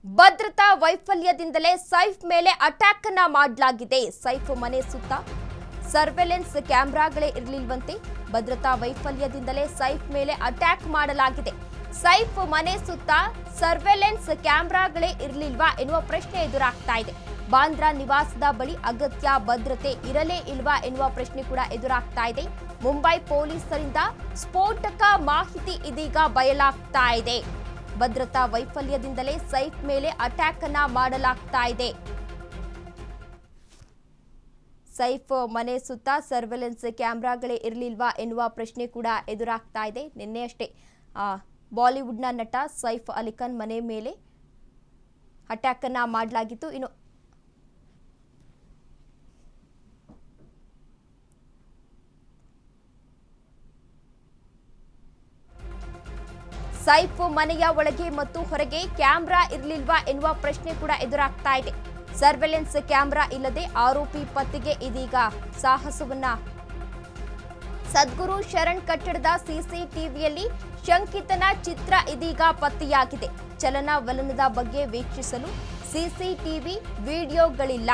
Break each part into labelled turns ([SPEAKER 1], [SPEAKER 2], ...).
[SPEAKER 1] ಭದ್ರತಾ ವೈಫಲ್ಯದಿಂದಲೇ ಸೈಫ್ ಮೇಲೆ ಅಟ್ಯಾಕ್ ಅನ್ನ ಮಾಡಲಾಗಿದೆ. ಸೈಫ್ ಮನೆ ಸುತ್ತ ಸರ್ವೆಲೆನ್ಸ್ ಕ್ಯಾಮೆರಾಗಳೇ ಇರಲಿಲ್ವಂತೆ. ಭದ್ರತಾ ವೈಫಲ್ಯದಿಂದಲೇ ಸೈಫ್ ಮೇಲೆ ಅಟ್ಯಾಕ್ ಮಾಡಲಾಗಿದೆ. ಸೈಫ್ ಮನೆ ಸುತ್ತ ಸರ್ವೆಲೆನ್ಸ್ ಕ್ಯಾಮೆರಾಗಳೇ ಇರಲಿಲ್ವಾ ಎನ್ನುವ ಪ್ರಶ್ನೆ ಎದುರಾಗ್ತಾ ಇದೆ. ಬಾಂದ್ರಾ ನಿವಾಸದ ಬಳಿ ಅಗತ್ಯ ಭದ್ರತೆ ಇರಲೇ ಇಲ್ವಾ ಎನ್ನುವ ಪ್ರಶ್ನೆ ಕೂಡ ಎದುರಾಗ್ತಾ ಇದೆ. ಮುಂಬೈ ಪೊಲೀಸರಿಂದ ಸ್ಫೋಟಕ ಮಾಹಿತಿ ಇದೀಗ ಬಯಲಾಗ್ತಾ ಇದೆ. ಭದ್ರತಾ ವೈಫಲ್ಯದಿಂದಲೇ ಸೈಫ್ ಮೇಲೆ ಅಟ್ಯಾಕ್ ಅನ್ನ ಮಾಡಲಾಗ್ತಾ ಇದೆ. ಸೈಫ್ ಮನೆ ಸುತ್ತ ಸರ್ವೆಲೆನ್ಸ್ ಕ್ಯಾಮೆರಾಗಳೇ ಇರಲಿಲ್ವಾ ಎನ್ನುವ ಪ್ರಶ್ನೆ ಕೂಡ ಎದುರಾಗ್ತಾ ಇದೆ. ನಿನ್ನೆಯಷ್ಟೇ ಬಾಲಿವುಡ್ನ ನಟ ಸೈಫ್ ಅಲಿ ಖಾನ್ ಮನೆ ಮೇಲೆ ಅಟ್ಯಾಕ್ ಅನ್ನ ಮಾಡಲಾಗಿತ್ತು. ಇನ್ನು ಸೈಫ್ ಮನೆಯ ಒಳಗೆ ಮತ್ತು ಹೊರಗೆ ಕ್ಯಾಮೆರಾ ಇರಲಿಲ್ವಾ ಎನ್ನುವ ಪ್ರಶ್ನೆ ಕೂಡ ಎದುರಾಗ್ತಾ ಇದೆ. ಸರ್ವೆಲೆನ್ಸ್ ಕ್ಯಾಮೆರಾ ಇಲ್ಲದೆ ಆರೋಪಿ ಪತ್ತೆಗೆ ಇದೀಗ ಸಾಹಸವನ್ನ. ಸದ್ಗುರು ಶರಣ್ ಕಟ್ಟಡದ ಸಿಸಿಟಿವಿಯಲ್ಲಿ ಶಂಕಿತನ ಚಿತ್ರ ಇದೀಗ ಪತ್ತೆಯಾಗಿದೆ. ಚಲನವಲನದ ಬಗ್ಗೆ ವೀಕ್ಷಿಸಲು ಸಿಸಿಟಿವಿ ವಿಡಿಯೋಗಳಿಲ್ಲ.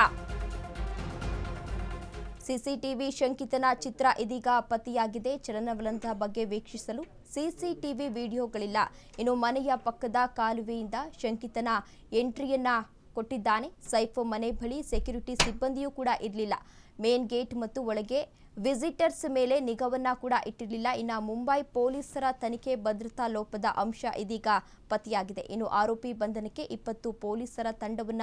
[SPEAKER 1] ಸಿಸಿಟಿವಿ ಶಂಕಿತನ ಚಿತ್ರ ಇದೀಗ ಪತ್ತೆಯಾಗಿದೆ. ಚಲನವಲನದ ಬಗ್ಗೆ ವೀಕ್ಷಿಸಲು ಸಿಸಿಟಿವಿ ವಿಡಿಯೋಗಳಿಲ್ಲ. ಇನ್ನು ಮನೆಯ ಪಕ್ಕದ ಕಾಲುವೆಯಿಂದ ಶಂಕಿತನ ಎಂಟ್ರಿಯನ್ನ ಕೊಟ್ಟಿದ್ದಾನೆ. ಸೈಫ್ ಮನೆ ಬಳಿ ಸೆಕ್ಯೂರಿಟಿ ಸಿಬ್ಬಂದಿಯೂ ಕೂಡ ಇರಲಿಲ್ಲ. ಮೇನ್ ಗೇಟ್ ಮತ್ತು ಒಳಗೆ ವಿಸಿಟರ್ಸ್ ಮೇಲೆ ನಿಗಾವನ್ನ ಕೂಡ ಇಟ್ಟಿರಲಿಲ್ಲ. ಇನ್ನು ಮುಂಬೈ ಪೊಲೀಸರ ತನಿಖೆ ಭದ್ರತಾ ಲೋಪದ ಅಂಶ ಇದೀಗ ಪತ್ತೆಯಾಗಿದೆ. ಇನ್ನು ಆರೋಪಿ ಬಂಧನಕ್ಕೆ 20 ಪೊಲೀಸರ ತಂಡವನ್ನ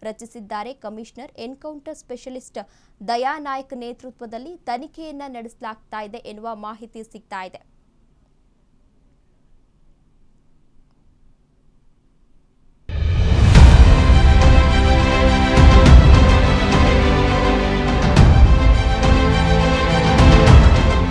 [SPEAKER 1] ರಚಿಸಿದ್ದಾರೆ. ಕಮಿಷನರ್ ಎನ್ಕೌಂಟರ್ ಸ್ಪೆಷಲಿಸ್ಟ್ ದಯಾ ನಾಯ್ಕ್ ನೇತೃತ್ವದಲ್ಲಿ ತನಿಖೆಯನ್ನ ನಡೆಸಲಾಗ್ತಾ ಇದೆ ಎನ್ನುವ ಮಾಹಿತಿ ಸಿಗ್ತಾ ಇದೆ.